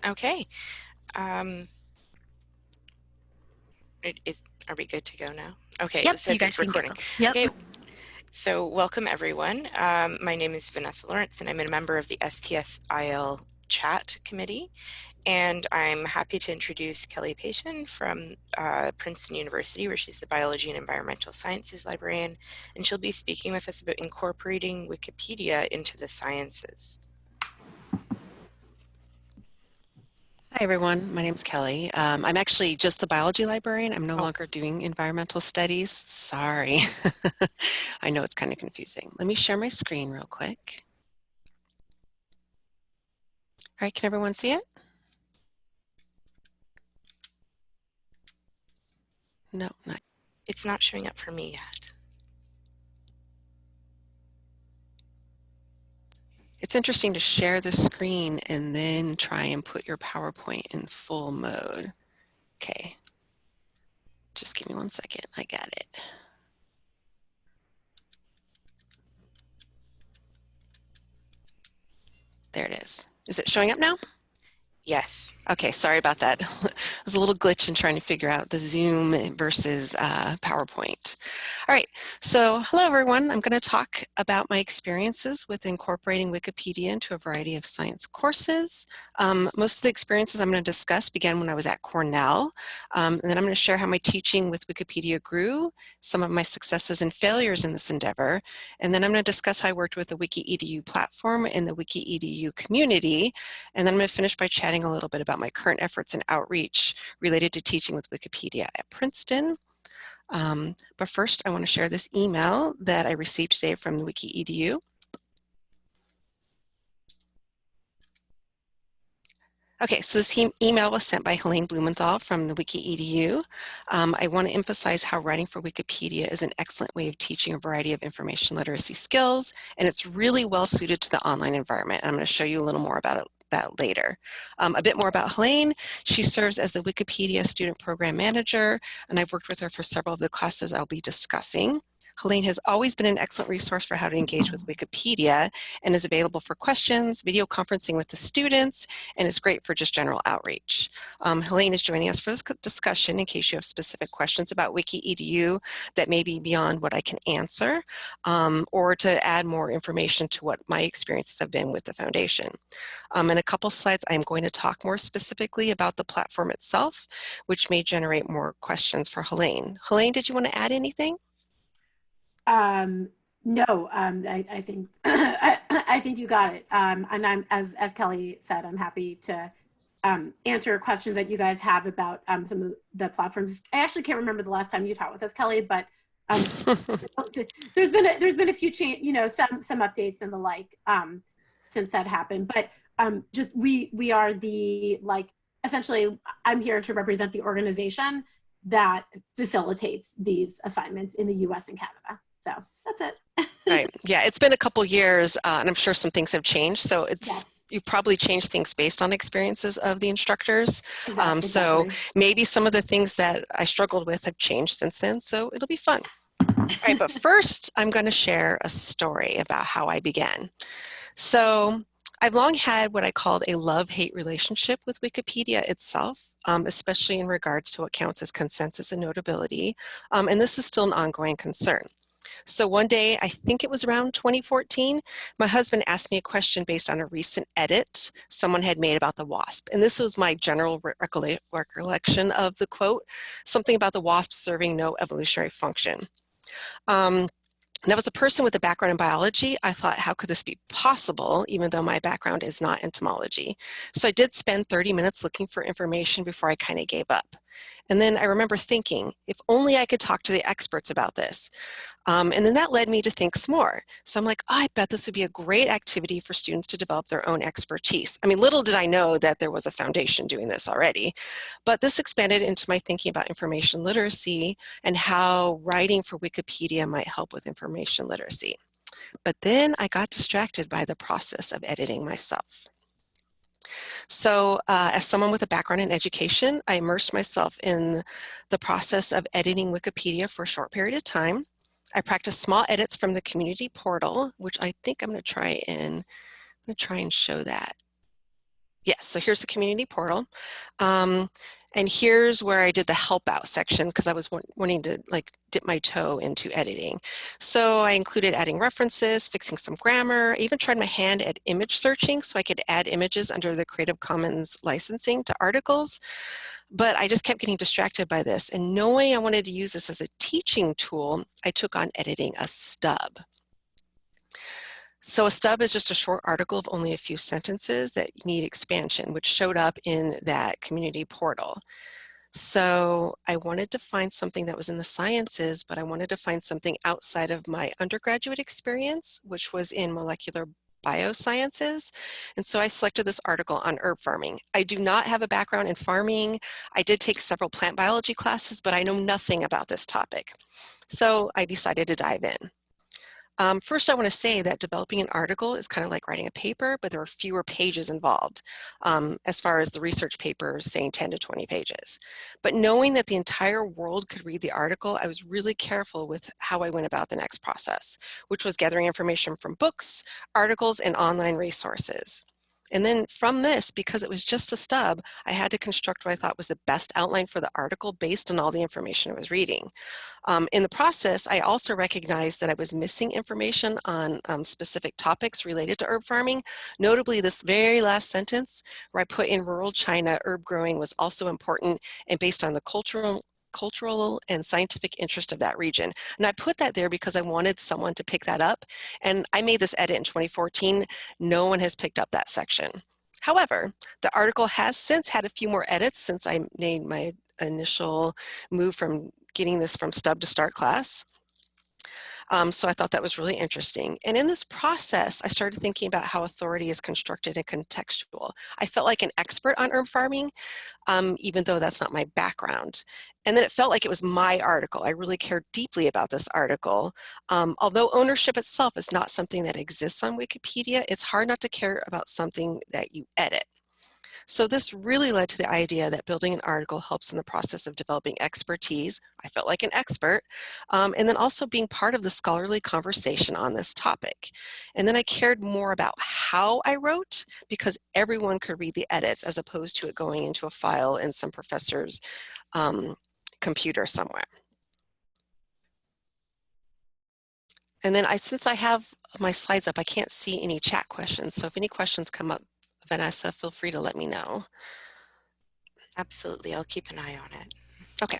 Okay. Um, are we good to go now? Okay, Yep, it you says guys it's can recording. go. Yep. Okay, so welcome everyone. My name is Vanessa Lawrence and I'm a member of the STS IL chat committee. And I'm happy to introduce Kelee Pacion from Princeton University, where she's the Biology and Environmental Sciences librarian, and she'll be speaking with us about incorporating Wikipedia into the sciences. Hi everyone, my name is Kelee. I'm actually just a biology librarian. I'm no Oh, longer doing environmental studies. Sorry. I know it's kind of confusing. Let me share my screen real quick. All right, can everyone see it? No, not. it's not showing up for me yet. It's interesting to share the screen and then try and put your PowerPoint in full mode. Okay, just give me 1 second. I got it. There it is. Is it showing up now? Yes. Okay, sorry about that. It was a little glitch in trying to figure out the Zoom versus PowerPoint. All right, so hello everyone. I'm going to talk about my experiences with incorporating Wikipedia into a variety of science courses. Most of the experiences I'm going to discuss began when I was at Cornell, and then I'm going to share how my teaching with Wikipedia grew, some of my successes and failures in this endeavor, and then I'm going to discuss how I worked with the WikiEDU platform and the WikiEDU community, and then I'm going to finish by chatting a little bit about my current efforts and outreach related to teaching with Wikipedia at Princeton. But first, I want to share this email that I received today from the WikiEDU. Okay, so this email was sent by Helene Blumenthal from the WikiEDU. I want to emphasize how writing for Wikipedia is an excellent way of teaching a variety of information literacy skills, and it's really well suited to the online environment. I'm going to show you a little more about that later. A bit more about Helene. She serves as the Wikipedia Student Program Manager, and I've worked with her for several of the classes I'll be discussing. Helene has always been an excellent resource for how to engage with Wikipedia and is available for questions, video conferencing with the students, and is great for just general outreach. Helene is joining us for this discussion in case you have specific questions about WikiEDU that may be beyond what I can answer, or to add more information to what my experiences have been with the foundation. In a couple slides, I'm going to talk more specifically about the platform itself, which may generate more questions for Helene. Helene, did you want to add anything? No, I think I think you got it. And I'm as Kelee said, I'm happy to answer questions that you guys have about some of the platforms. I actually can't remember the last time you taught with us, Kelee, but there's been a few change, some updates and the like since that happened. But just we are the essentially I'm here to represent the organization that facilitates these assignments in the US and Canada. So that's it. Right. Yeah, it's been a couple years, and I'm sure some things have changed. So Yes, you've probably changed things based on experiences of the instructors. So exactly. maybe some of the things that I struggled with have changed since then. So it'll be fun. All right, but first I'm going to share a story about how I began. So I've long had what I called a love-hate relationship with Wikipedia itself, especially in regards to what counts as consensus and notability. And this is still an ongoing concern. So one day, I think it was around 2014, my husband asked me a question based on a recent edit someone had made about the wasp. And this was my general recollection of the quote, something about the wasp serving no evolutionary function. And as a person with a background in biology, I thought, how could this be possible, even though my background is not entomology? So I did spend 30 minutes looking for information before I kind of gave up. And then I remember thinking, if only I could talk to the experts about this. And then that led me to think some more. So I'm like, I bet this would be a great activity for students to develop their own expertise. I mean, little did I know that there was a foundation doing this already, but this expanded into my thinking about information literacy and how writing for Wikipedia might help with information literacy. But then I got distracted by the process of editing myself. So as someone with a background in education, I immersed myself in the process of editing Wikipedia for a short period of time. I practiced small edits from the community portal, which I think I'm going to try and show that. Yes, so here's the community portal. And here's where I did the help out section because I was wanting to like dip my toe into editing. So I included adding references, fixing some grammar, even tried my hand at image searching so I could add images under the Creative Commons licensing to articles. But I just kept getting distracted by this. And knowing I wanted to use this as a teaching tool, I took on editing a stub. So a stub is just a short article of only a few sentences that need expansion, which showed up in that community portal. So I wanted to find something that was in the sciences, but I wanted to find something outside of my undergraduate experience, which was in molecular biosciences. And so I selected this article on herb farming. I do not have a background in farming. I did take several plant biology classes, but I know nothing about this topic. So I decided to dive in. First, I want to say that developing an article is kind of like writing a paper, but there are fewer pages involved as far as the research paper saying 10 to 20 pages. But knowing that the entire world could read the article, I was really careful with how I went about the next process, which was gathering information from books, articles, and online resources. And then from this, because it was just a stub, I had to construct what I thought was the best outline for the article based on all the information I was reading. In the process, I also recognized that I was missing information on specific topics related to herb farming. Notably, this very last sentence where I put in rural China, herb growing was also important and based on the cultural and scientific interest of that region. And I put that there because I wanted someone to pick that up. And I made this edit in 2014. No one has picked up that section. However, the article has since had a few more edits since I made my initial move from getting this from stub to start class. So I thought that was really interesting. And in this process, I started thinking about how authority is constructed and contextual. I felt like an expert on herb farming, even though that's not my background. And then it felt like it was my article. I really cared deeply about this article. Although ownership itself is not something that exists on Wikipedia, it's hard not to care about something that you edit. So this really led to the idea that building an article helps in the process of developing expertise. I felt like an expert, and then also being part of the scholarly conversation on this topic. And then I cared more about how I wrote because everyone could read the edits as opposed to it going into a file in some professor's computer somewhere. And then since I have my slides up, I can't see any chat questions. So if any questions come up, Vanessa, feel free to let me know. Absolutely, I'll keep an eye on it. Okay.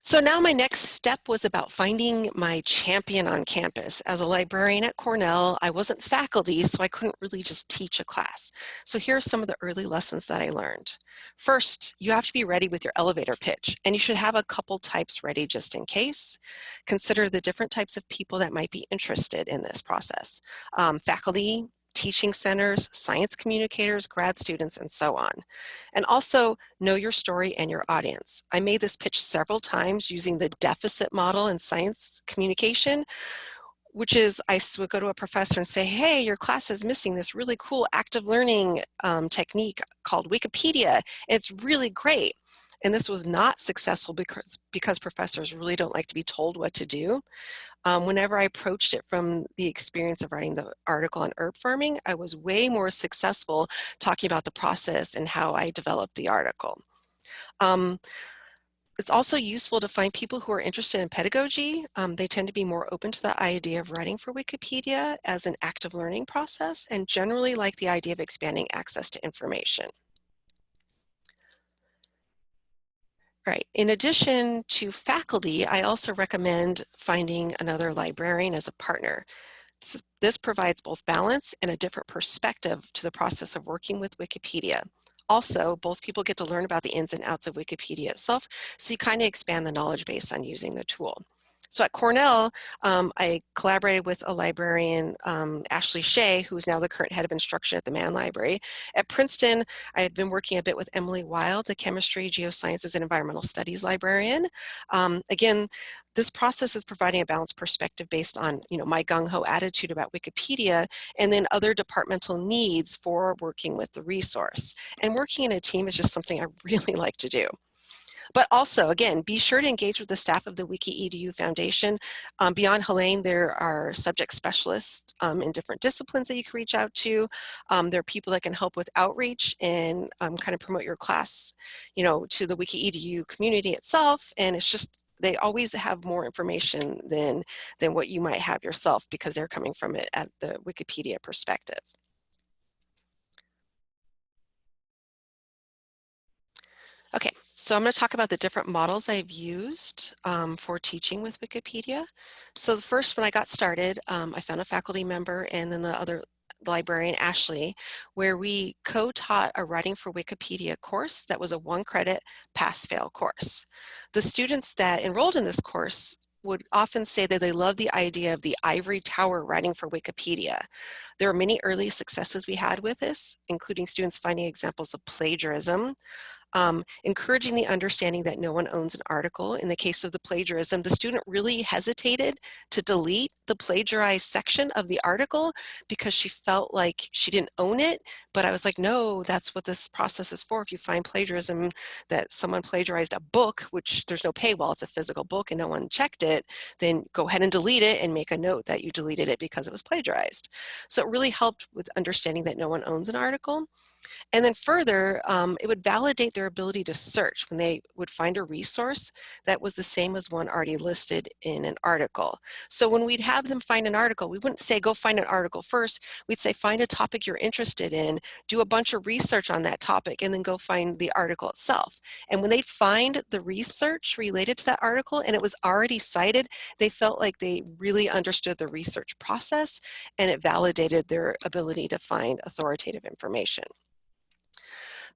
So now my next step was about finding my champion on campus. As a librarian at Cornell, I wasn't faculty, so I couldn't really just teach a class. So here are some of the early lessons that I learned. First, you have to be ready with your elevator pitch, and you should have a couple types ready just in case. Consider the different types of people that might be interested in this process. Faculty, teaching centers, science communicators, grad students, and so on. And also know your story and your audience. I made this pitch several times using the deficit model in science communication, which is I would go to a professor and say, hey, your class is missing this really cool active learning technique called Wikipedia. It's really great. And this was not successful because professors really don't like to be told what to do. Whenever I approached it from the experience of writing the article on herb farming, I was way more successful talking about the process and how I developed the article. It's also useful to find people who are interested in pedagogy. They tend to be more open to the idea of writing for Wikipedia as an active learning process and generally like the idea of expanding access to information. Right. In addition to faculty, I also recommend finding another librarian as a partner. This provides both balance and a different perspective to the process of working with Wikipedia. Also, both people get to learn about the ins and outs of Wikipedia itself, so you kind of expand the knowledge base on using the tool. So at Cornell, I collaborated with a librarian, Ashley Shea, who's now the current head of instruction at the Mann Library. At Princeton, I had been working a bit with Emily Wild, the chemistry, geosciences, and environmental studies librarian. Again, this process is providing a balanced perspective based on, my gung-ho attitude about Wikipedia and then other departmental needs for working with the resource. And working in a team is just something I really like to do. But also, again, be sure to engage with the staff of the WikiEDU Foundation. Beyond Helene, there are subject specialists in different disciplines that you can reach out to. There are people that can help with outreach and kind of promote your class, to the WikiEDU community itself. And it's just, they always have more information than what you might have yourself because they're coming from it at the Wikipedia perspective. Okay, so I'm going to talk about the different models I've used for teaching with Wikipedia. So the first, when I got started, I found a faculty member and then the librarian, Ashley, where we co-taught a Writing for Wikipedia course that was a 1-credit pass-fail course. The students that enrolled in this course would often say that they love the idea of the ivory tower writing for Wikipedia. There are many early successes we had with this, including students finding examples of plagiarism, encouraging the understanding that no one owns an article. In the case of the plagiarism, the student really hesitated to delete the plagiarized section of the article because she felt like she didn't own it. But I was like, no, that's what this process is for. If you find plagiarism, that someone plagiarized a book, which there's no paywall, it's a physical book and no one checked it, then go ahead and delete it and make a note that you deleted it because it was plagiarized. So it really helped with understanding that no one owns an article. And then further, it would validate their ability to search when they would find a resource that was the same as one already listed in an article. So when we'd have them find an article, we wouldn't say, go find an article first. We'd say, find a topic you're interested in, do a bunch of research on that topic, and then go find the article itself. And when they find the research related to that article and it was already cited, they felt like they really understood the research process, and it validated their ability to find authoritative information.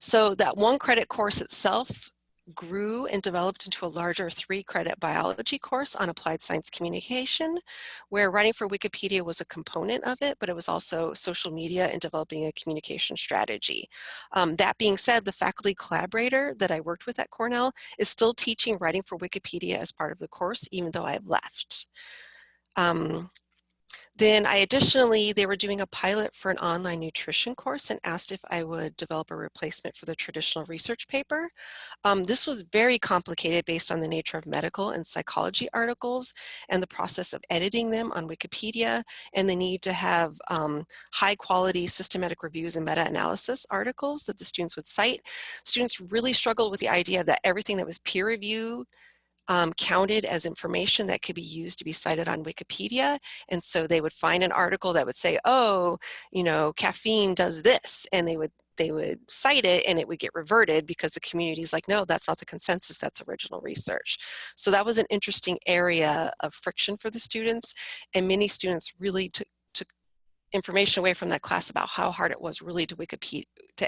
So that 1-credit course itself grew and developed into a larger 3-credit biology course on applied science communication, where writing for Wikipedia was a component of it, but it was also social media and developing a communication strategy. That being said, the faculty collaborator that I worked with at Cornell is still teaching writing for Wikipedia as part of the course, even though I've left. Then they were doing a pilot for an online nutrition course and asked if I would develop a replacement for the traditional research paper. This was very complicated based on the nature of medical and psychology articles and the process of editing them on Wikipedia and the need to have high quality systematic reviews and meta-analysis articles that the students would cite. Students really struggled with the idea that everything that was peer reviewed counted as information that could be used to be cited on Wikipedia. And so they would find an article that would say, oh, caffeine does this, and they would cite it and it would get reverted because the community's like, no, that's not the consensus, that's original research. So that was an interesting area of friction for the students, and many students really took information away from that class about how hard it was really to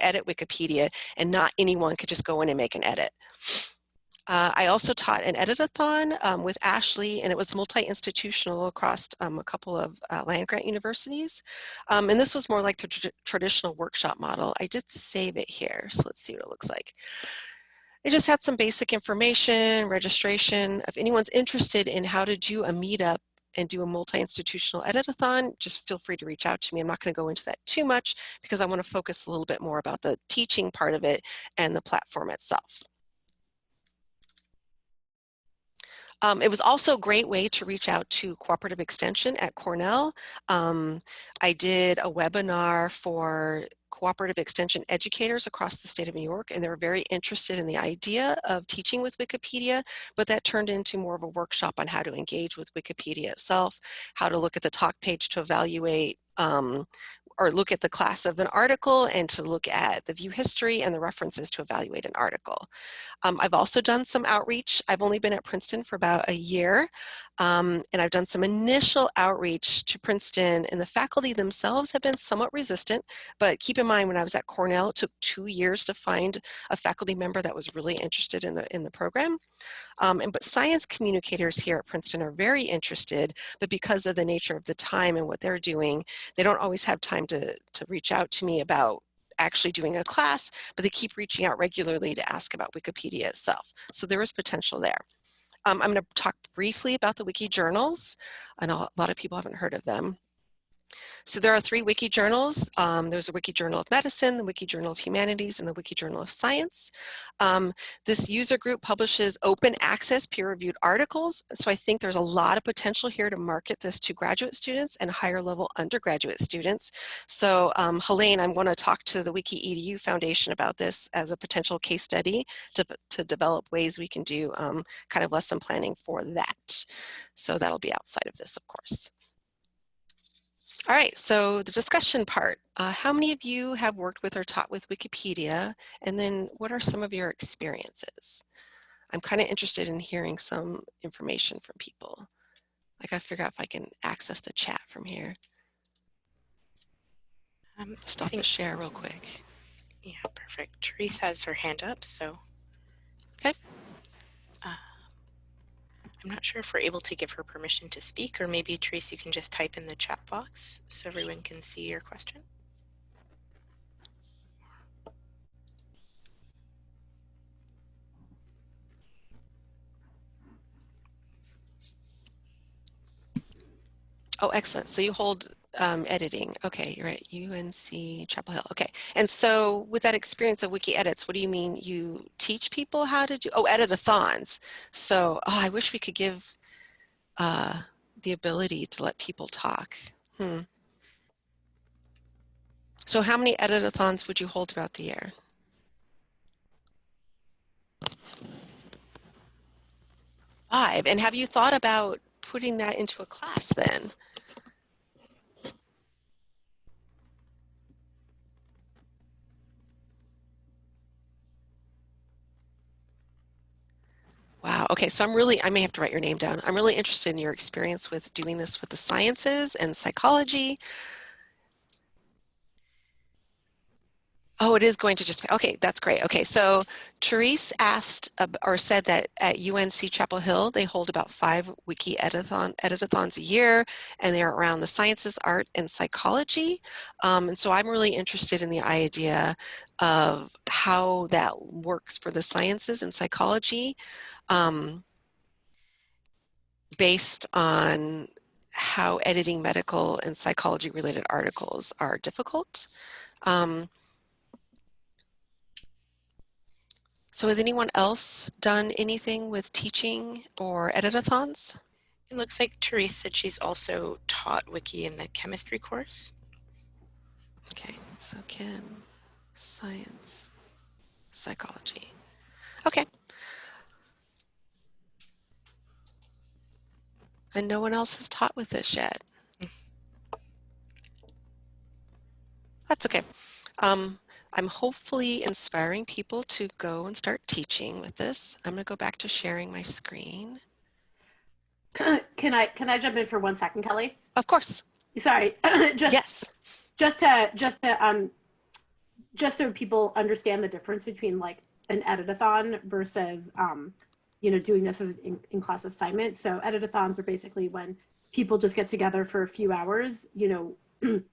edit Wikipedia, and not anyone could just go in and make an edit. I also taught an edit-a-thon with Ashley, and it was multi-institutional across a couple of land-grant universities. And this was more like the traditional workshop model. I did save it here, so let's see what it looks like. It just had some basic information, registration. If anyone's interested in how to do a meetup and do a multi-institutional edit-a-thon, just feel free to reach out to me. I'm not going to go into that too much because I want to focus a little bit more about the teaching part of it and the platform itself. It was also a great way to reach out to cooperative extension at Cornell. I did a webinar for cooperative extension educators across the state of New York, and they were very interested in the idea of teaching with Wikipedia, but that turned into more of a workshop on how to engage with Wikipedia itself, how to look at the talk page to evaluate or look at the class of an article, and to look at the view history and the references to evaluate an article. I've also done some outreach. I've only been at Princeton for about a year, and I've done some initial outreach to Princeton, and the faculty themselves have been somewhat resistant, but keep in mind when I was at Cornell, it took 2 years to find a faculty member that was really interested in the program. But science communicators here at Princeton are very interested, but because of the nature of the time and what they're doing, they don't always have time to reach out to me about actually doing a class, but they keep reaching out regularly to ask about Wikipedia itself. So there is potential there. I'm going to talk briefly about the wiki journals. I know a lot of people haven't heard of them. So there are 3 wiki journals. There's a Wiki Journal of Medicine, the Wiki Journal of Humanities, and the Wiki Journal of Science. This user group publishes open access peer-reviewed articles. So I think there's a lot of potential here to market this to graduate students and higher level undergraduate students. So Helene, I'm going to talk to the Wiki EDU Foundation about this as a potential case study to develop ways we can do kind of lesson planning for that. So that'll be outside of this, of course. All right, so the discussion part. How many of you have worked with or taught with Wikipedia? And then what are some of your experiences? I'm kind of interested in hearing some information from people. I gotta figure out if I can access the chat from here. Stop the share real quick. Yeah, perfect. Therese has her hand up, so. Okay. I'm not sure if we're able to give her permission to speak, or maybe Therese, you can just type in the chat box so everyone can see your question. Oh, excellent. So you hold editing. Okay, you're at UNC Chapel Hill. Okay. And so with that experience of Wiki Edits, what do you mean you teach people how to do, edit-a-thons. So, I wish we could give the ability to let people talk. So how many edit-a-thons would you hold throughout the year? 5. And have you thought about putting that into a class then? Wow. Okay. So I may have to write your name down. I'm really interested in your experience with doing this with the sciences and psychology. Oh, it is going to just, okay, that's great. Okay, so Therese asked or said that at UNC Chapel Hill, they hold about 5 wiki editathons a year, and they're around the sciences, art, and psychology. And so I'm really interested in the idea of how that works for the sciences and psychology based on how editing medical and psychology related articles are difficult. So has anyone else done anything with teaching or editathons? It looks like Therese said she's also taught Wiki in the chemistry course. Okay, so chem, science, psychology. Okay. And no one else has taught with this yet. That's okay. I'm hopefully inspiring people to go and start teaching with this. I'm going to go back to sharing my screen. Can I jump in for 1 second, Kelly? Of course. Sorry. Yes. Just so people understand the difference between like an editathon versus doing this as an in-class assignment. So editathons are basically when people just get together for a few hours, on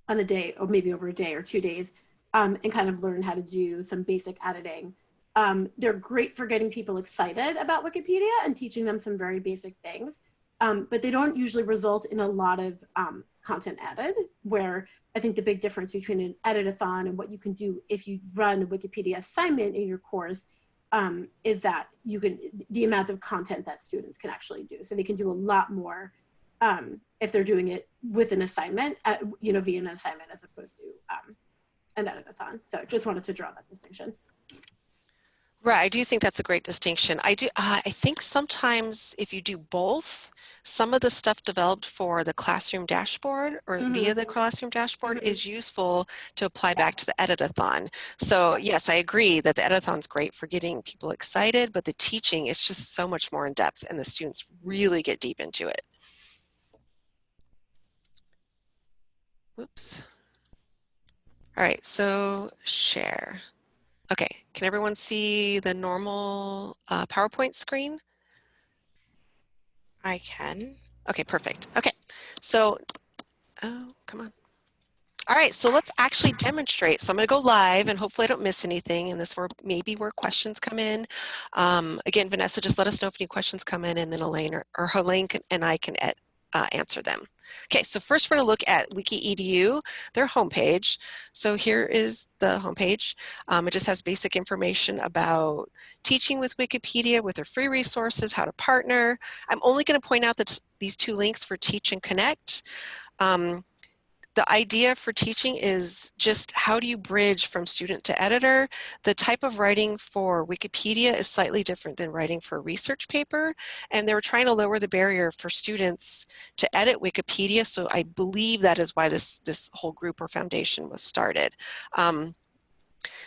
a day or maybe over a day or 2 days, and kind of learn how to do some basic editing. They're great for getting people excited about Wikipedia and teaching them some very basic things, but they don't usually result in a lot of content added, where I think the big difference between an editathon and what you can do if you run a Wikipedia assignment in your course is that the amount of content that students can actually do. So they can do a lot more if they're doing it with an assignment, via an assignment as opposed to an editathon. So just wanted to draw that distinction. Right, I do think that's a great distinction. I think sometimes if you do both, some of the stuff developed for the classroom dashboard or via the classroom dashboard is useful to apply back to the editathon. So yes, I agree that the editathon is great for getting people excited, but the teaching is just so much more in depth and the students really get deep into it. Whoops. All right, so share. Okay, can everyone see the normal PowerPoint screen? I can. Okay, perfect. Okay, so, oh, come on. All right, so let's actually demonstrate. So I'm going to go live and hopefully I don't miss anything, and this maybe where questions come in. Again, Vanessa, just let us know if any questions come in, and then Elaine or Helene and I can answer them. Okay, so first we're going to look at Wiki.edu, their homepage. So here is the homepage. It just has basic information about teaching with Wikipedia, with their free resources, how to partner. I'm only going to point out that these two links for Teach and Connect. The idea for teaching is just how do you bridge from student to editor. The type of writing for Wikipedia is slightly different than writing for a research paper, and they were trying to lower the barrier for students to edit Wikipedia, so I believe that is why this whole group or foundation was started.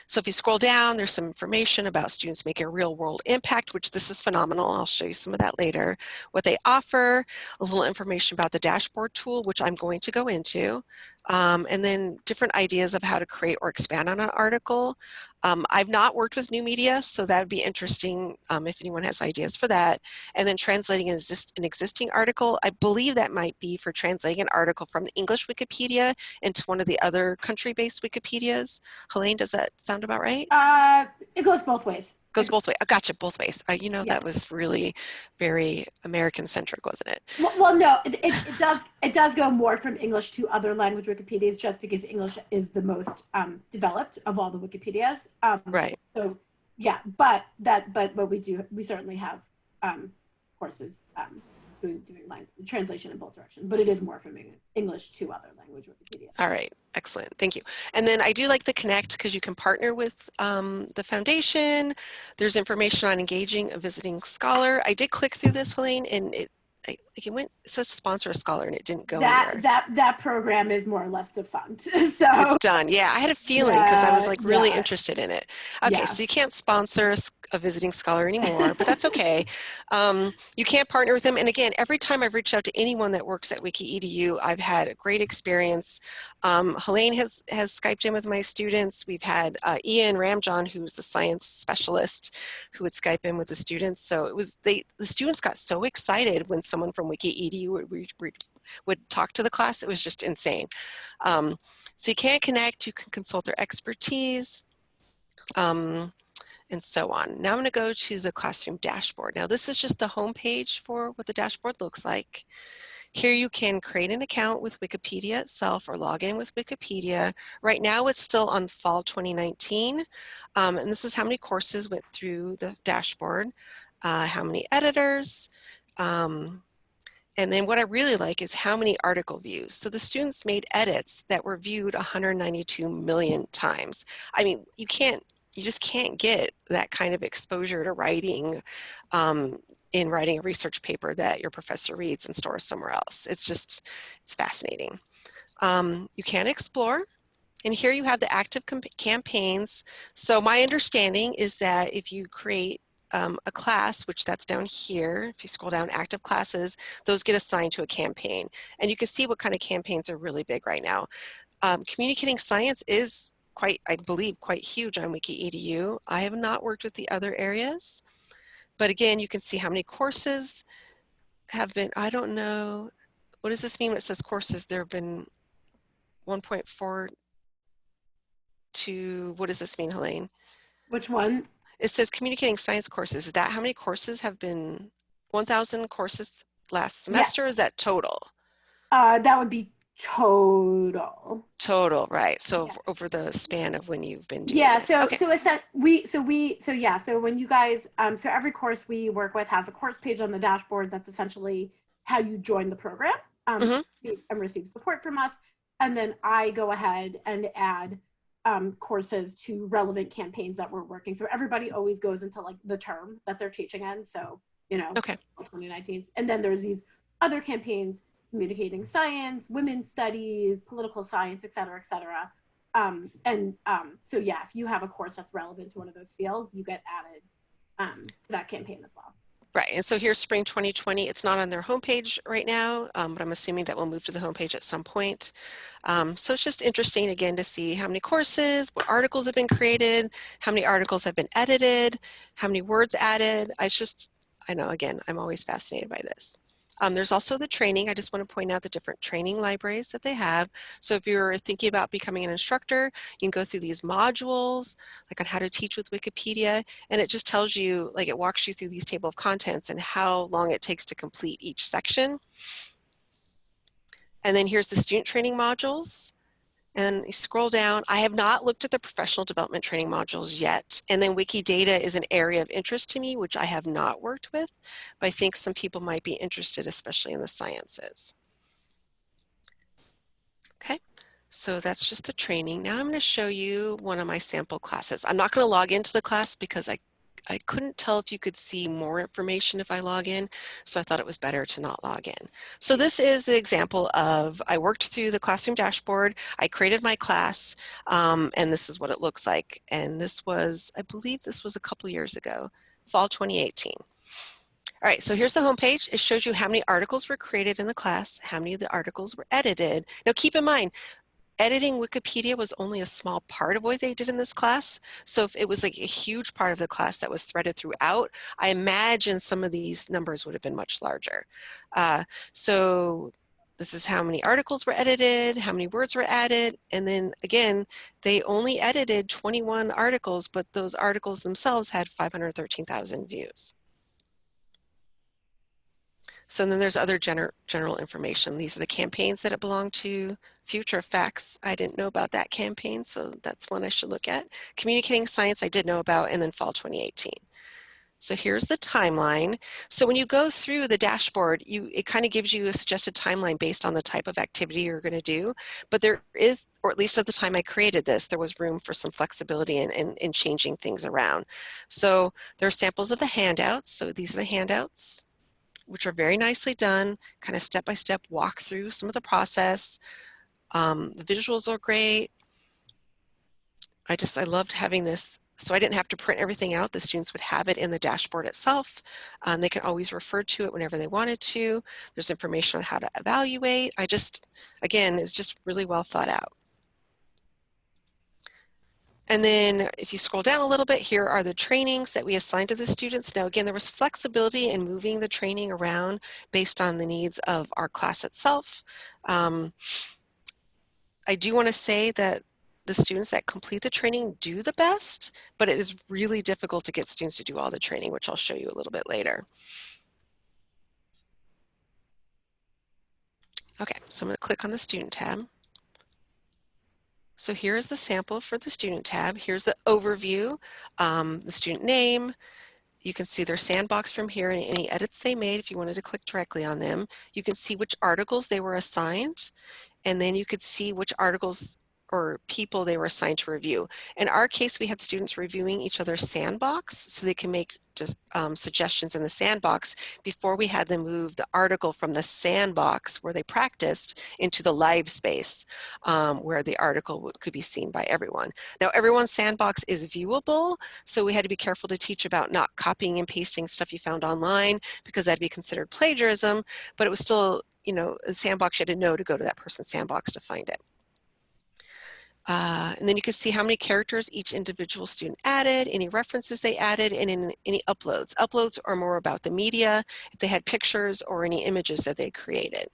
So if you scroll down, there's some information about students making a real world impact, which this is phenomenal. I'll show you some of that later. What they offer, a little information about the dashboard tool, which I'm going to go into, and then different ideas of how to create or expand on an article. I've not worked with new media, so that would be interesting if anyone has ideas for that. And then translating an existing article. I believe that might be for translating an article from the English Wikipedia into one of the other country-based Wikipedias. Helene, does that sound about right? It goes both ways. Goes both ways. I gotcha, both ways. You know, Yeah. that was really very American-centric, wasn't it? Well, no, it does go more from English to other language Wikipedias, just because English is the most developed of all the Wikipedias. Right. So yeah, but we certainly have courses doing translation in both directions, but it is more from English to other language Wikipedia. All right, excellent, thank you. And then I do like the Connect because you can partner with the foundation. There's information on engaging a visiting scholar. I did click through this, Helene, and it says sponsor a scholar and it didn't go anywhere. That program is more or less defunct. So it's done. Yeah, I had a feeling because I was like really interested in it. Okay, so you can't sponsor a visiting scholar anymore, but that's okay. You can't partner with them. And again, every time I've reached out to anyone that works at Wiki.edu, I've had a great experience. Helene has Skyped in with my students. We've had Ian Ramjohn, who's the science specialist, who would Skype in with the students. So it was the students got so excited when someone from Wiki.edu would talk to the class. It was just insane. So you can connect, you can consult their expertise, and so on. Now I'm going to go to the classroom dashboard. Now this is just the home page for what the dashboard looks like. Here you can create an account with Wikipedia itself or log in with Wikipedia. Right now it's still on fall 2019, and this is how many courses went through the dashboard, how many editors, and then what I really like is how many article views. So the students made edits that were viewed 192 million times. I mean, you just can't get that kind of exposure to writing in writing a research paper that your professor reads and stores somewhere else. It's fascinating. You can explore. And here you have the active campaigns. So my understanding is that if you create a class, which that's down here, if you scroll down, active classes, those get assigned to a campaign. And you can see what kind of campaigns are really big right now. Communicating science is I believe, quite huge on Wiki.edu. I have not worked with the other areas, but again, you can see how many courses have been, I don't know, what does this mean when it says courses? There have been 1.4 to, what does this mean, Helene? Which one? It says communicating science courses. Is that how many courses have been 1,000 courses last semester? Or is that total? That would be total. Total, right? So over the span of when you've been doing this. So okay. So when you guys so every course we work with has a course page on the dashboard. That's essentially how you join the program and receive support from us. And then I go ahead and add courses to relevant campaigns that we're working. So everybody always goes into like the term that they're teaching in. So, 2019. And then there's these other campaigns, communicating science, women's studies, political science, et cetera, et cetera. So yeah, if you have a course that's relevant to one of those fields, you get added to that campaign as well. Right, and so here's spring 2020. It's not on their homepage right now, but I'm assuming that will move to the homepage at some point. So it's just interesting, again, to see how many courses, what articles have been created, how many articles have been edited, how many words added. I know, again, I'm always fascinated by this. There's also the training. I just want to point out the different training libraries that they have. So if you're thinking about becoming an instructor, you can go through these modules, like on how to teach with Wikipedia, and it just tells you, like it walks you through these table of contents and how long it takes to complete each section. And then here's the student training modules. And you scroll down. I have not looked at the professional development training modules yet. And then Wikidata is an area of interest to me, which I have not worked with, but I think some people might be interested, especially in the sciences. Okay, so that's just the training. Now I'm going to show you one of my sample classes. I'm not going to log into the class because I couldn't tell if you could see more information if I log in, so I thought it was better to not log in. So this is the example of, I worked through the classroom dashboard, I created my class, and this is what it looks like. And this was, I believe this was a couple years ago, fall 2018. All right, so here's the homepage. It shows you how many articles were created in the class, how many of the articles were edited. Now keep in mind, editing Wikipedia was only a small part of what they did in this class. So if it was like a huge part of the class that was threaded throughout, I imagine some of these numbers would have been much larger. So this is how many articles were edited, how many words were added, and then again, they only edited 21 articles, but those articles themselves had 513,000 views. So then there's other general information. These are the campaigns that it belonged to. Future Facts, I didn't know about that campaign, so that's one I should look at. Communicating Science, I did know about, and then fall 2018. So here's the timeline. So when you go through the dashboard, it kind of gives you a suggested timeline based on the type of activity you're going to do. But there is, or at least at the time I created this, there was room for some flexibility in changing things around. So there are samples of the handouts. So these are the handouts, which are very nicely done, kind of step-by-step walk through some of the process. The visuals are great. I loved having this, so I didn't have to print everything out. The students would have it in the dashboard itself. They can always refer to it whenever they wanted to. There's information on how to evaluate. Again, it's just really well thought out. And then if you scroll down a little bit, here are the trainings that we assigned to the students. Now, again, there was flexibility in moving the training around based on the needs of our class itself. I do want to say that the students that complete the training do the best, but it is really difficult to get students to do all the training, which I'll show you a little bit later. Okay, so I'm going to click on the student tab. So here's the sample for the student tab. Here's the overview, the student name. You can see their sandbox from here and any edits they made if you wanted to click directly on them. You can see which articles they were assigned, and then you could see which articles or people they were assigned to review. In our case, we had students reviewing each other's sandbox so they can make just, suggestions in the sandbox before we had them move the article from the sandbox where they practiced into the live space where the article could be seen by everyone. Now, everyone's sandbox is viewable, so we had to be careful to teach about not copying and pasting stuff you found online because that'd be considered plagiarism, but it was still, you know, a sandbox, you had to know to go to that person's sandbox to find it. And then you can see how many characters each individual student added, any references they added, and any uploads. Uploads are more about the media, if they had pictures or any images that they created.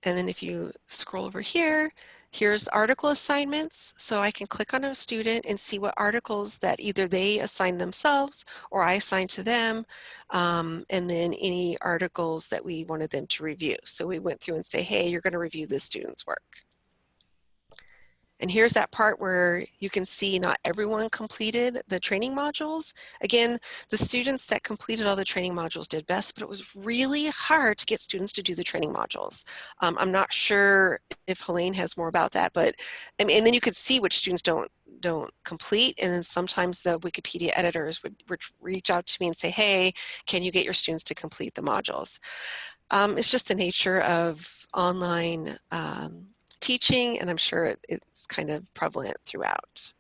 And then if you scroll over here, here's article assignments. So I can click on a student and see what articles that either they assigned themselves or I assigned to them, and then any articles that we wanted them to review. So we went through and say, hey, you're going to review this student's work. And here's that part where you can see not everyone completed the training modules. Again, the students that completed all the training modules did best, but it was really hard to get students to do the training modules. I'm not sure if Helene has more about that, but I mean, and then you could see which students don't complete, and then sometimes the Wikipedia editors would reach out to me and say, hey, can you get your students to complete the modules? It's just the nature of online teaching, and I'm sure it's kind of prevalent throughout.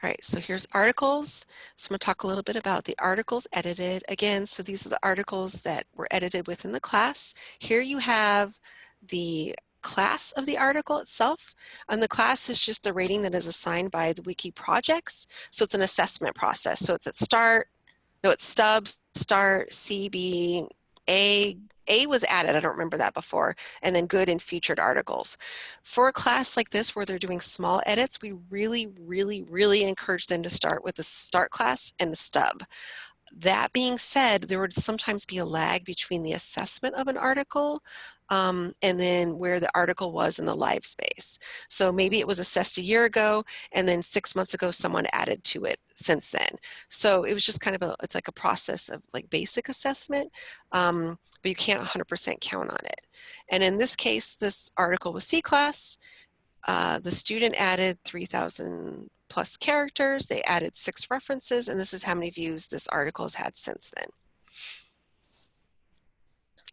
All right, so here's articles. So I'm going to talk a little bit about the articles edited. Again, so these are the articles that were edited within the class. Here you have the class of the article itself, and the class is just the rating that is assigned by the wiki projects. So it's an assessment process. So it's at start, no, it's stubs, start, CB, A was added, I don't remember that before, and then good and featured articles. For a class like this where they're doing small edits, we really encourage them to start with the start class and the stub. That being said, there would sometimes be a lag between the assessment of an article and then where the article was in the live space. So maybe it was assessed a year ago, and then 6 months ago, someone added to it since then. So it was just kind of it's like a process of like basic assessment, but you can't 100% count on it. And in this case, this article was C-class. The student added 3,000 plus characters. They added 6 references, and this is how many views this article has had since then.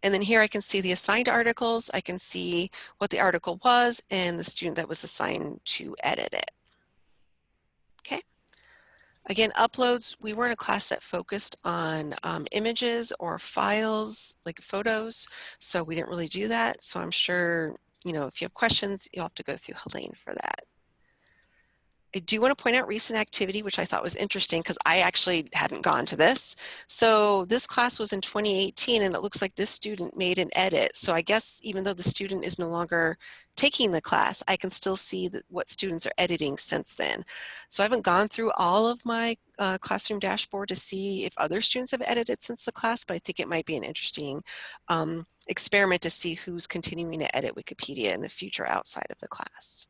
And then here I can see the assigned articles. I can see what the article was and the student that was assigned to edit it. Okay. Again, uploads, we were in a class that focused on images or files, like photos, so we didn't really do that. So I'm sure, you know, if you have questions, you'll have to go through Helene for that. I do want to point out recent activity, which I thought was interesting because I actually hadn't gone to this. So this class was in 2018, and it looks like this student made an edit. So I guess even though the student is no longer taking the class, I can still see what students are editing since then. So I haven't gone through all of my classroom dashboard to see if other students have edited since the class, but I think it might be an interesting experiment to see who's continuing to edit Wikipedia in the future outside of the class.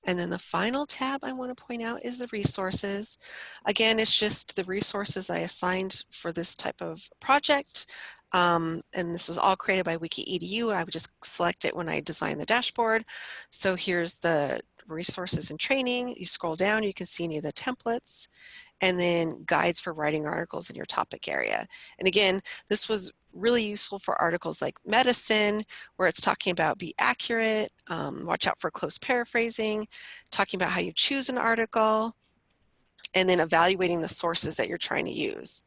And then the final tab I want to point out is the resources. Again, it's just the resources I assigned for this type of project. And this was all created by Wiki.edu. I would just select it when I design the dashboard. So here's the resources and training. You scroll down, you can see any of the templates, and then guides for writing articles in your topic area. And again, this was really useful for articles like medicine, where it's talking about be accurate, watch out for close paraphrasing, talking about how you choose an article, and then evaluating the sources that you're trying to use.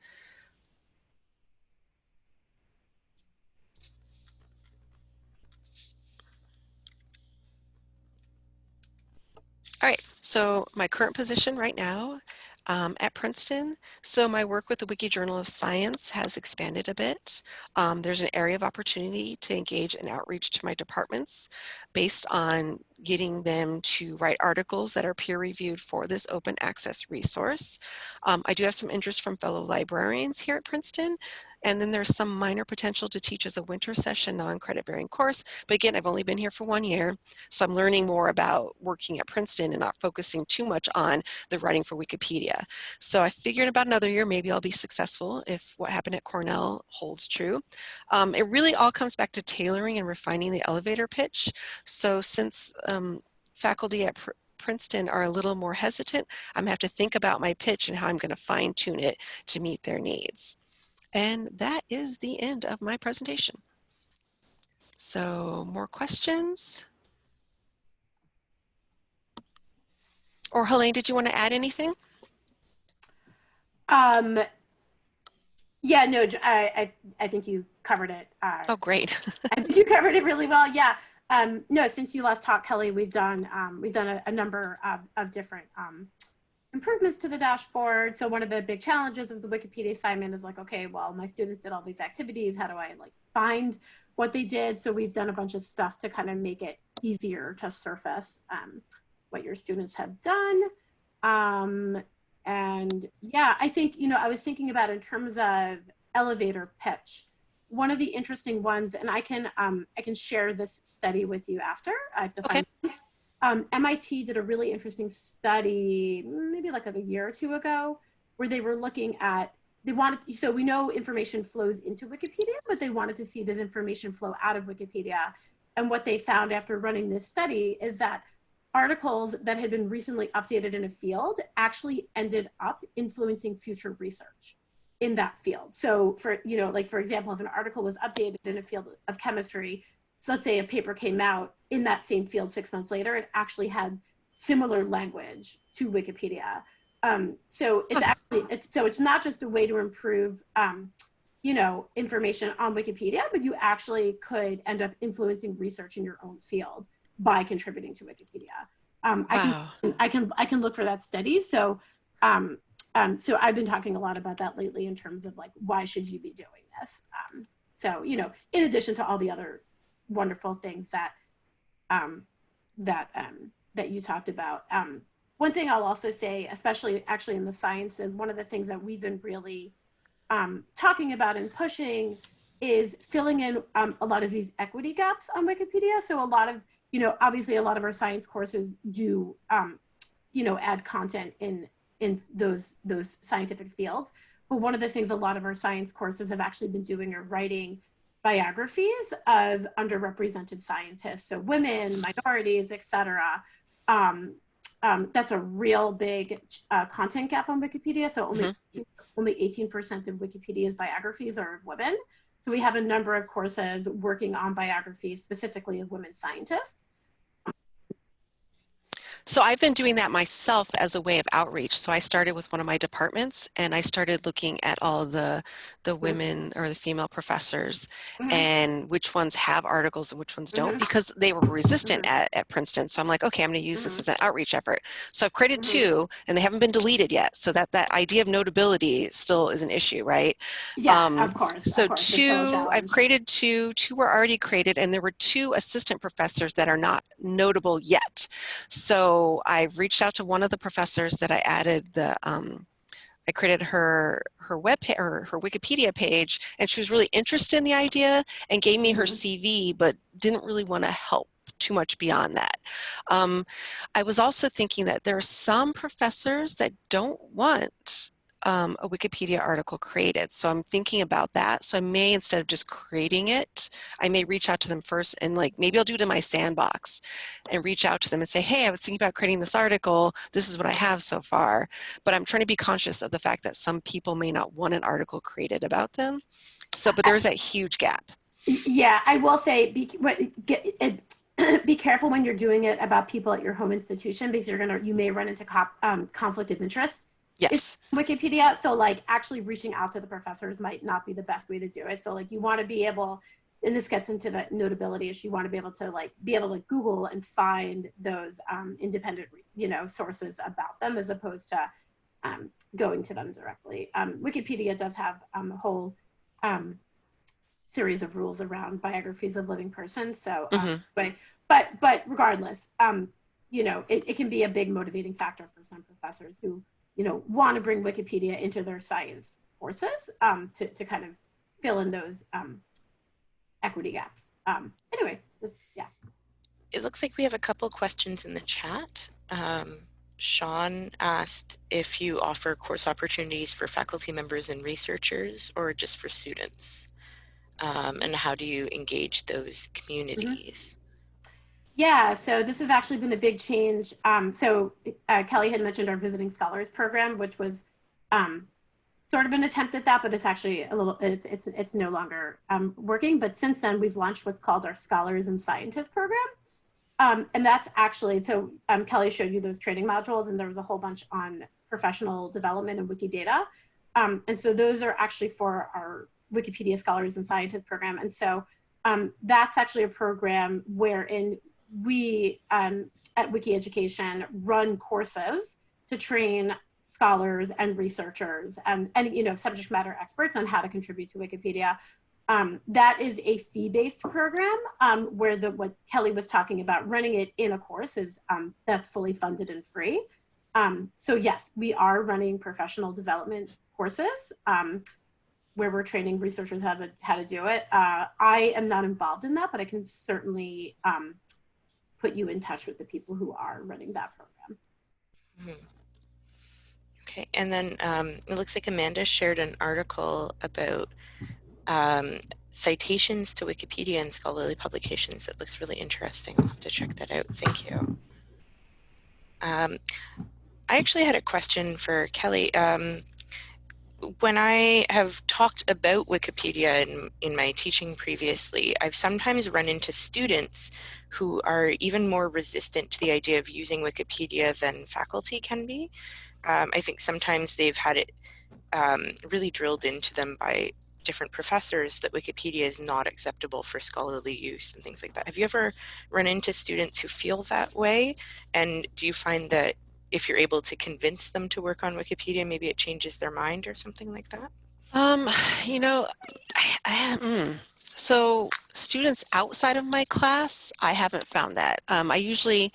All right, so my current position right now at Princeton. So my work with the Wiki Journal of Science has expanded a bit. There's an area of opportunity to engage in outreach to my departments based on getting them to write articles that are peer-reviewed for this open access resource. I do have some interest from fellow librarians here at Princeton. And then there's some minor potential to teach as a winter session non-credit bearing course. But again, I've only been here for 1 year, so I'm learning more about working at Princeton and not focusing too much on the writing for Wikipedia. So I figured about another year, maybe I'll be successful if what happened at Cornell holds true. It really all comes back to tailoring and refining the elevator pitch. So since faculty at Princeton are a little more hesitant, I'm gonna have to think about my pitch and how I'm gonna fine tune it to meet their needs. And that is the end of my presentation. So more questions? Or Helene, did you want to add anything? Yeah, no, I think you covered it. Oh, great. I think you covered it really well. Yeah. No, since you last talked, Kelee, we've done a number of different improvements to the dashboard. So one of the big challenges of the Wikipedia assignment is like, okay, well, my students did all these activities. How do I like find what they did? So we've done a bunch of stuff to kind of make it easier to surface what your students have done. And yeah, I think, you know, I was thinking about in terms of elevator pitch, one of the interesting ones, and I can share this study with you after. I have to find it. MIT did a really interesting study, maybe like a year or two ago, where they were looking at, so we know information flows into Wikipedia, but they wanted to see does information flow out of Wikipedia. And what they found after running this study is that articles that had been recently updated in a field actually ended up influencing future research in that field. So for, you know, like for example, if an article was updated in a field of chemistry, so let's say a paper came out in that same field 6 months later, it actually had similar language to Wikipedia. So it's actually, it's not just a way to improve, you know, information on Wikipedia, but you actually could end up influencing research in your own field by contributing to Wikipedia. Wow. I can look for that study. So, so I've been talking a lot about that lately in terms of like, why should you be doing this? So, you know, in addition to all the other wonderful things that that you talked about. One thing I'll also say, especially actually in the sciences, one of the things that we've been really talking about and pushing is filling in a lot of these equity gaps on Wikipedia. So a lot of, obviously a lot of our science courses do, add content in those scientific fields. But one of the things a lot of our science courses have actually been doing are writing biographies of underrepresented scientists, so women, minorities, etc. That's a real big content gap on Wikipedia. So only 18% of Wikipedia's biographies are of women. So we have a number of courses working on biographies specifically of women scientists. So I've been doing that myself as a way of outreach. So I started with one of my departments, and I started looking at all the women or the female professors and which ones have articles and which ones don't, because they were resistant at Princeton. So I'm like, okay, I'm going to use this as an outreach effort. So I've created two, and they haven't been deleted yet. So that idea of notability still is an issue, right? Yeah, of course. So of course, I've created two were already created, and there were two assistant professors that are not notable yet. So I've reached out to one of the professors that I added I created her her Wikipedia page, and she was really interested in the idea and gave me her CV, but didn't really want to help too much beyond that. I was also thinking that there are some professors that don't want a Wikipedia article created. So I'm thinking about that. So I may, instead of just creating it, I may reach out to them first, and maybe I'll do it in my sandbox and reach out to them and say, hey, I was thinking about creating this article. This is what I have so far. But I'm trying to be conscious of the fact that some people may not want an article created about them. So, but there's that huge gap. Yeah, I will say, be careful when you're doing it about people at your home institution, because you may run into conflict of interest. Yes. Wikipedia. So actually reaching out to the professors might not be the best way to do it. So you want to be able, and this gets into the notability issue, you want to be able to Google and find those independent, sources about them, as opposed to going to them directly. Wikipedia does have a whole series of rules around biographies of living persons. So, but regardless, it can be a big motivating factor for some professors who want to bring Wikipedia into their science courses to kind of fill in those equity gaps. Anyway, yeah. It looks like we have a couple questions in the chat. Sean asked if you offer course opportunities for faculty members and researchers, or just for students, and how do you engage those communities? Yeah, so this has actually been a big change. Kelee had mentioned our Visiting Scholars program, which was sort of an attempt at that, but it's actually it's no longer working. But since then, we've launched what's called our Scholars and Scientists program. And that's actually, Kelee showed you those training modules, and there was a whole bunch on professional development and Wikidata. And so those are actually for our Wikipedia Scholars and Scientists program. And so that's actually a program wherein we at Wiki Education run courses to train scholars and researchers and subject matter experts on how to contribute to Wikipedia. That is a fee-based program where what Kelee was talking about, running it in a course, is that's fully funded and free. So yes, we are running professional development courses where we're training researchers how to do it. I am not involved in that, but I can certainly put you in touch with the people who are running that program. Okay, and then it looks like Amanda shared an article about citations to Wikipedia and scholarly publications. That looks really interesting. I'll have to check that out. Thank you. I actually had a question for Kelee. When I have talked about Wikipedia in my teaching previously, I've sometimes run into students who are even more resistant to the idea of using Wikipedia than faculty can be. I think sometimes they've had it really drilled into them by different professors that Wikipedia is not acceptable for scholarly use and things like that. Have you ever run into students who feel that way? And do you find that if you're able to convince them to work on Wikipedia, maybe it changes their mind or something like that? So students outside of my class, I haven't found that. I usually,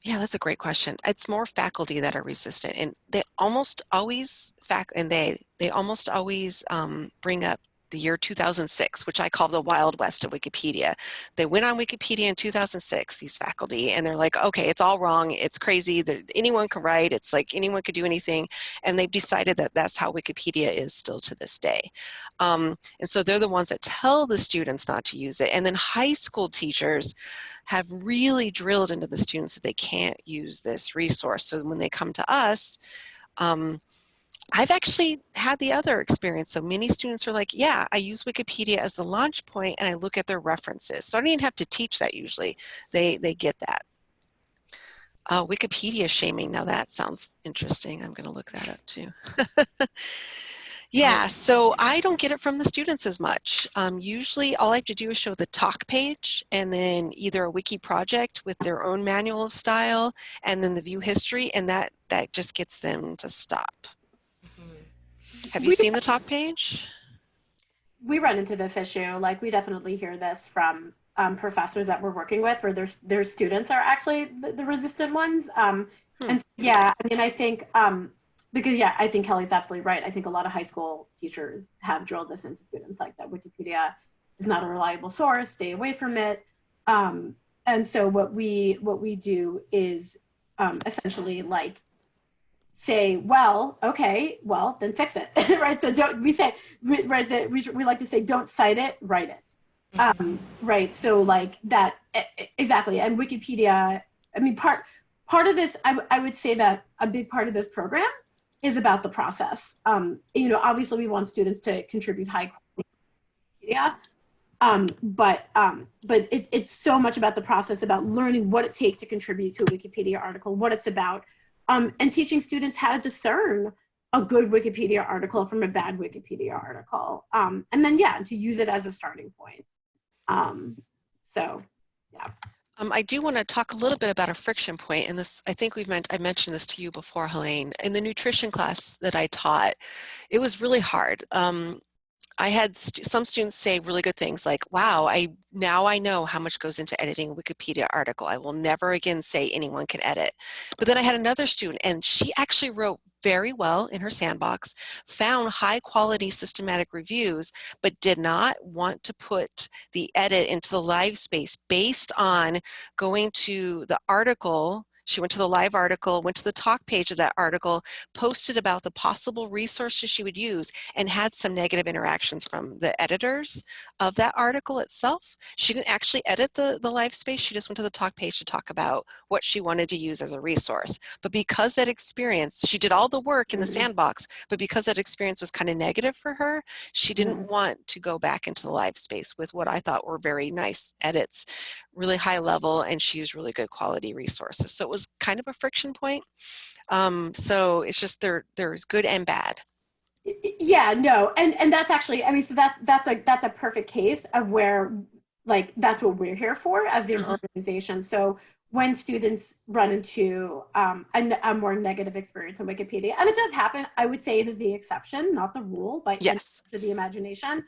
Yeah, that's a great question. It's more faculty that are resistant, and they almost always they almost always bring up the year 2006, which I call the Wild West of Wikipedia. They went on Wikipedia in 2006, these faculty, and they're like, okay, it's all wrong, it's crazy, that anyone can write, it's like anyone could do anything, and they've decided that that's how Wikipedia is still to this day. And so they're the ones that tell the students not to use it, and then high school teachers have really drilled into the students that they can't use this resource. So when they come to us, I've actually had the other experience. So many students are like, yeah, I use Wikipedia as the launch point and I look at their references. So I don't even have to teach that usually. They get that. Wikipedia shaming, now that sounds interesting. I'm going to look that up too. Yeah, so I don't get it from the students as much. Usually all I have to do is show the talk page and then either a wiki project with their own manual of style and then the view history, and that just gets them to stop. Have you We, seen the talk page? we run into this issue. Like we definitely hear this from professors that we're working with where their students are actually the resistant ones. And so, yeah, I mean, I think, because yeah, I think Kelly's absolutely right. I think a lot of high school teachers have drilled this into students like that Wikipedia is not a reliable source, stay away from it. And so what we do is essentially like say, well, okay, well, then fix it, right? So don't, we say, right, that we like to say, don't cite it, write it. Right, so like that, exactly. And Wikipedia, I mean, part of this, I would say that a big part of this program is about the process. You know, obviously we want students to contribute high quality media, but it's so much about the process, about learning what it takes to contribute to a Wikipedia article, what it's about, and teaching students how to discern a good Wikipedia article from a bad Wikipedia article, and then yeah, to use it as a starting point. So yeah. I do want to talk a little bit about a friction point, and this, I think I mentioned this to you before, Helene. In the nutrition class that I taught, it was really hard. I had some students say really good things like, wow, now I know how much goes into editing a Wikipedia article. I will never again say anyone can edit. But then I had another student, and she actually wrote very well in her sandbox, found high quality systematic reviews, but did not want to put the edit into the live space based on going to the article. She went to the live article, went to the talk page of that article, posted about the possible resources she would use, and had some negative interactions from the editors of that article itself. She didn't actually edit the live space. She just went to the talk page to talk about what she wanted to use as a resource. But because that experience, she did all the work in the sandbox, but because that experience was kind of negative for her, she didn't want to go back into the live space with what I thought were very nice edits, really high level, and she used really good quality resources. So it was kind of a friction point. So it's just there's good and bad. Yeah, no, and that's actually, I mean, so that's a perfect case of where, like, that's what we're here for as an organization. So when students run into a more negative experience in Wikipedia, and it does happen, I would say it is the exception, not the rule, but yes, to the imagination.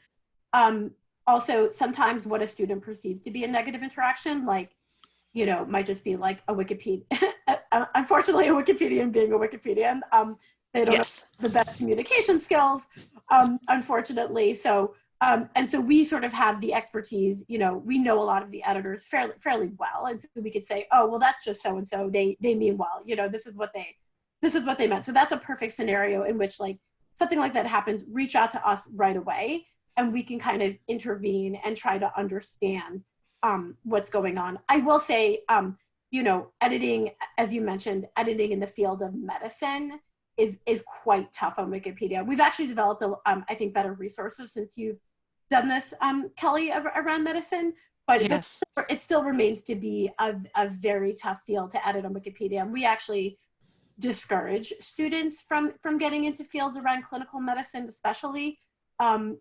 Also, sometimes what a student perceives to be a negative interaction, like, you know, might just be like a Wikipedia. Unfortunately, a Wikipedian being a Wikipedian, they don't have the best communication skills, unfortunately. So, and so we sort of have the expertise. You know, we know a lot of the editors fairly well, and so we could say, oh, well, that's just so and so. They mean well. You know, this is what they meant. So that's a perfect scenario in which, like, something like that happens. Reach out to us right away, and we can kind of intervene and try to understand what's going on. I will say, you know, editing, as you mentioned, editing in the field of medicine is quite tough on Wikipedia. We've actually developed, I think, better resources since you've done this, Kelly, around medicine, but it still remains to be a very tough field to edit on Wikipedia. And we actually discourage students from getting into fields around clinical medicine, especially. Even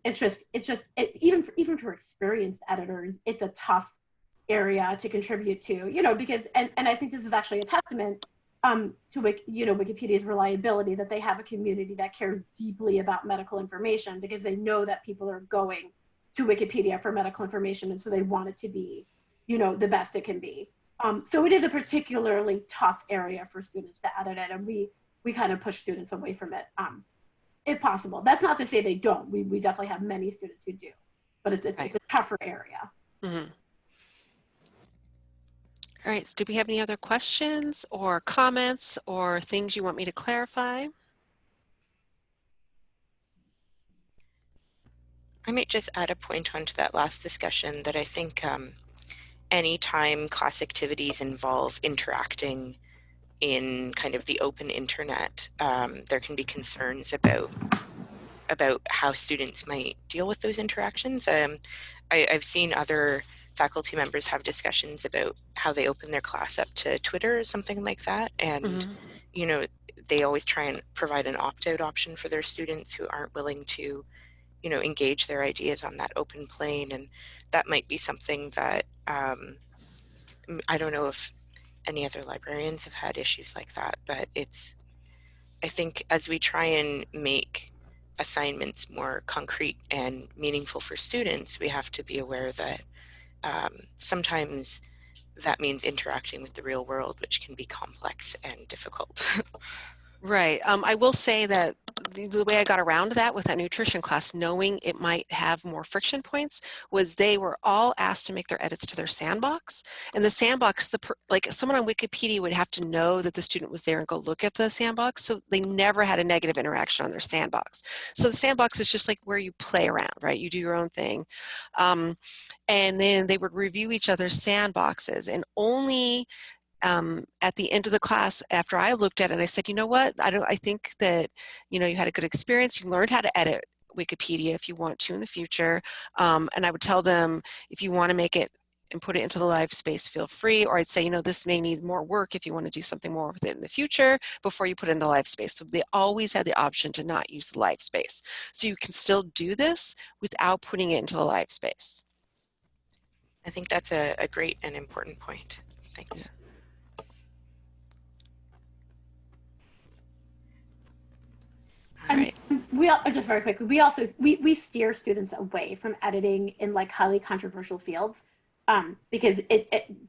for experienced editors, it's a tough area to contribute to, you know, because, and I think this is actually a testament to, you know, Wikipedia's reliability, that they have a community that cares deeply about medical information, because they know that people are going to Wikipedia for medical information, and so they want it to be, you know, the best it can be. So it is a particularly tough area for students to edit it, and we kind of push students away from it, if possible. That's not to say they don't. We definitely have many students who do, but it's a tougher area. Mm-hmm. All right, so do we have any other questions or comments or things you want me to clarify? I might just add a point onto that last discussion that I think anytime class activities involve interacting in kind of the open internet, there can be concerns about how students might deal with those interactions. I've seen other faculty members have discussions about how they open their class up to Twitter or something like that. And, you know, they always try and provide an opt-out option for their students who aren't willing to, you know, engage their ideas on that open plane. And that might be something that I don't know if any other librarians have had issues like that, but I think as we try and make assignments more concrete and meaningful for students, we have to be aware that sometimes that means interacting with the real world, which can be complex and difficult. Right. I will say that the way I got around that with that nutrition class, knowing it might have more friction points, was they were all asked to make their edits to their sandbox. And the sandbox, like someone on Wikipedia would have to know that the student was there and go look at the sandbox. So they never had a negative interaction on their sandbox. So the sandbox is just like where you play around, right? You do your own thing. And then they would review each other's sandboxes, and only at the end of the class, after I looked at it, and I said, you know what, I think that, you know, you had a good experience. You learned how to edit Wikipedia if you want to in the future. And I would tell them, if you want to make it and put it into the live space, feel free. Or I'd say, you know, this may need more work if you want to do something more with it in the future before you put it into live space. So they always had the option to not use the live space. So you can still do this without putting it into the live space. I think that's a great and important point. Thanks. Yeah. All right. We just very quickly, we steer students away from editing in like highly controversial fields, because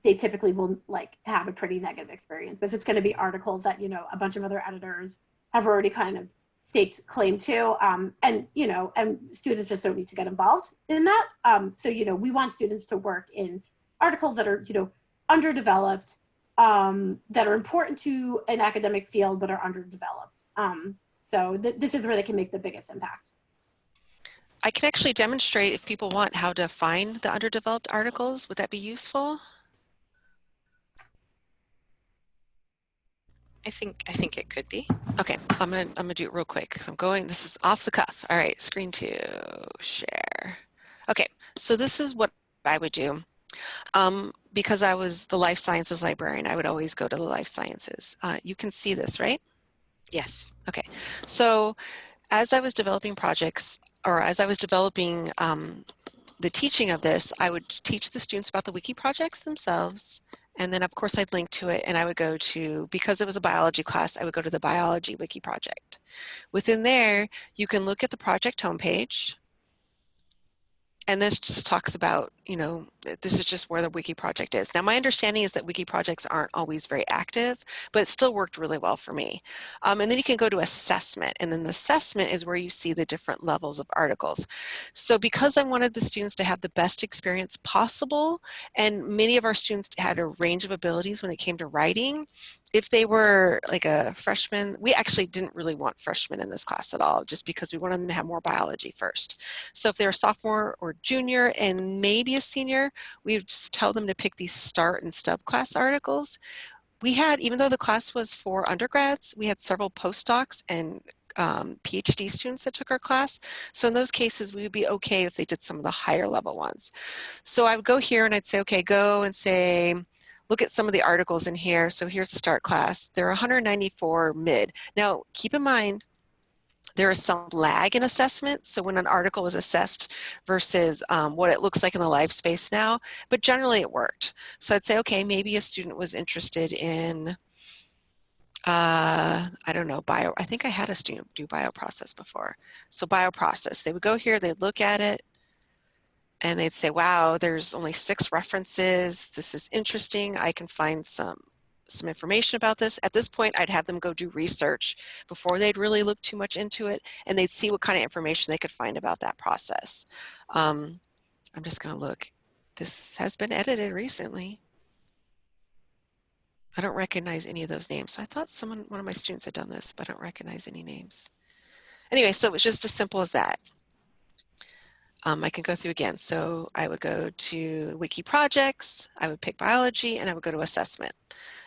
they typically will like have a pretty negative experience. But it's going to be articles that, you know, a bunch of other editors have already kind of staked claim to, and you know, and students just don't need to get involved in that. So you know, we want students to work in articles that are, you know, underdeveloped, that are important to an academic field but are underdeveloped. So this is where they can make the biggest impact. I can actually demonstrate, if people want, how to find the underdeveloped articles. Would that be useful? I think it could be. Okay, I'm gonna do it real quick because this is off the cuff. All right, screen 2, share. Okay, so this is what I would do. Because I was the life sciences librarian, I would always go to the life sciences. You can see this, right? Yes. Okay, so as I was developing projects, or as I was developing the teaching of this, I would teach the students about the wiki projects themselves, and then of course I'd link to it, and I would go to, because it was a biology class, I would go to the biology wiki project. Within there, you can look at the project homepage, and this just talks about, you know, this is just where the wiki project is. Now, my understanding is that wiki projects aren't always very active, but it still worked really well for me. And then you can go to assessment, and then the assessment is where you see the different levels of articles. So because I wanted the students to have the best experience possible, and many of our students had a range of abilities when it came to writing, if they were like a freshman, we actually didn't really want freshmen in this class at all, just because we wanted them to have more biology first. So if they're a sophomore or junior and maybe a senior, we would just tell them to pick these start and stub class articles. We had, even though the class was for undergrads, we had several postdocs and PhD students that took our class. So in those cases, we would be okay if they did some of the higher level ones. So I would go here and I'd say, okay, go and say, look at some of the articles in here. So here's the start class. There are 194 mid. Now, keep in mind, there is some lag in assessment. So when an article is assessed versus what it looks like in the live space now, but generally it worked. So I'd say, okay, maybe a student was interested in, I don't know, I think I had a student do bioprocess before. So bioprocess, they would go here, they'd look at it, and they'd say, wow, there's only 6 references. This is interesting. I can find some information about this. At this point, I'd have them go do research before they'd really look too much into it, and they'd see what kind of information they could find about that process. I'm just going to look. This has been edited recently. I don't recognize any of those names. So I thought one of my students had done this, but I don't recognize any names. Anyway, so it's just as simple as that. I can go through again. So I would go to Wiki Projects, I would pick biology, and I would go to assessment.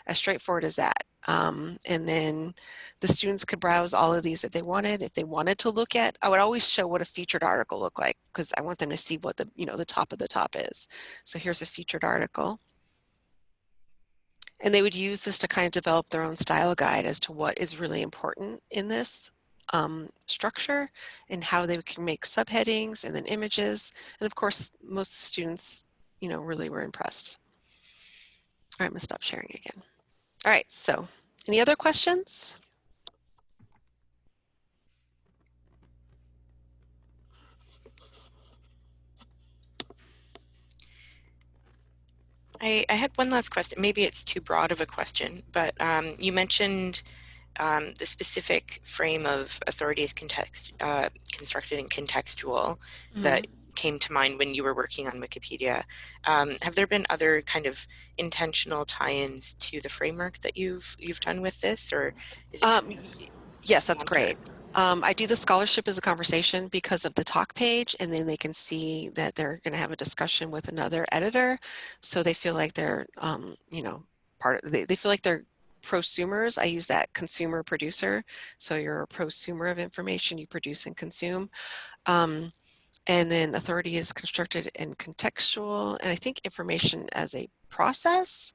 As straightforward as that. And then the students could browse all of these if they wanted. If they wanted to look at, I would always show what a featured article looked like, because I want them to see what the, the top of the top is. So here's a featured article. And they would use this to kind of develop their own style guide as to what is really important in this structure and how they can make subheadings and then images. And of course, most students, really were impressed. All right, I'm gonna stop sharing again. All right, so any other questions? I had one last question. Maybe it's too broad of a question, but you mentioned the specific frame of authority is constructed and contextual that came to mind when you were working on Wikipedia. Have there been other kind of intentional tie-ins to the framework that you've done with this, or is it yes, that's great. standard? I do the scholarship as a conversation because of the talk page, and then they can see that they're going to have a discussion with another editor, so they feel like they're, they feel like they're prosumers. I use that consumer producer, so you're a prosumer of information you produce and consume. And then authority is constructed and contextual, and I think information as a process.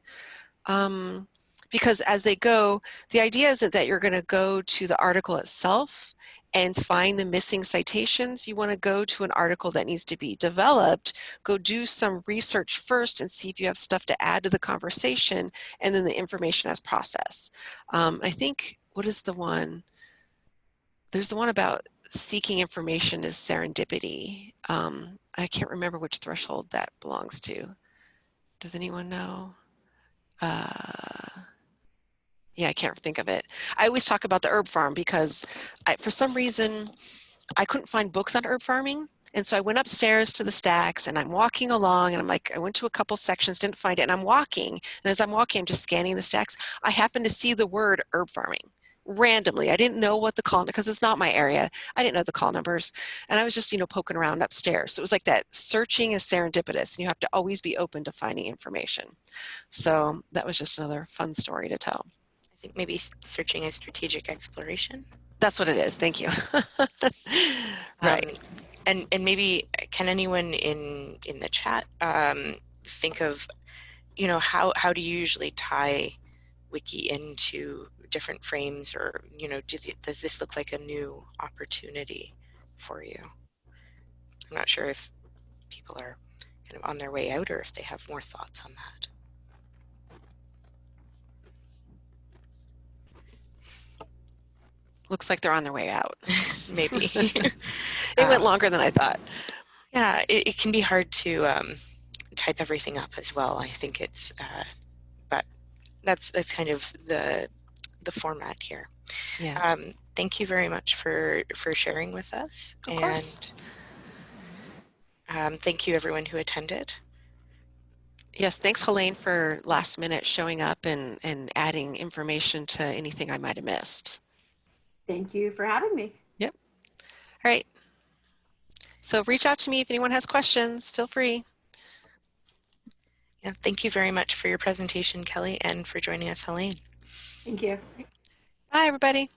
Because as they go, the idea isn't that you're going to go to the article itself and find the missing citations. You want to go to an article that needs to be developed, go do some research first and see if you have stuff to add to the conversation, and then the information as process. I think, what is the one? There's the one about seeking information as serendipity. I can't remember which threshold that belongs to. Does anyone know? Yeah, I can't think of it. I always talk about the herb farm because for some reason, I couldn't find books on herb farming. And so I went upstairs to the stacks and I'm walking along and I'm like, I went to a couple sections, didn't find it. And I'm walking. And as I'm walking, I'm just scanning the stacks. I happened to see the word herb farming randomly. I didn't know what the call, because it's not my area. I didn't know the call numbers. And I was just, poking around upstairs. So it was like that searching is serendipitous and you have to always be open to finding information. So that was just another fun story to tell. I think maybe searching as strategic exploration. That's what it is. Thank you. Right. And maybe can anyone in the chat think of, how do you usually tie Wiki into different frames, or does this look like a new opportunity for you? I'm not sure if people are kind of on their way out or if they have more thoughts on that. Looks like they're on their way out. Maybe. It went longer than I thought. Yeah, it can be hard to type everything up as well. I think it's, but that's kind of the format here. Yeah. Thank you very much for sharing with us. Of course. And thank you everyone who attended. Yes, thanks Helene for last minute showing up and adding information to anything I might have missed. Thank you for having me. Yep. All right. So reach out to me if anyone has questions. Feel free. Yeah, thank you very much for your presentation, Kelee, and for joining us, Helene. Thank you. Bye, everybody.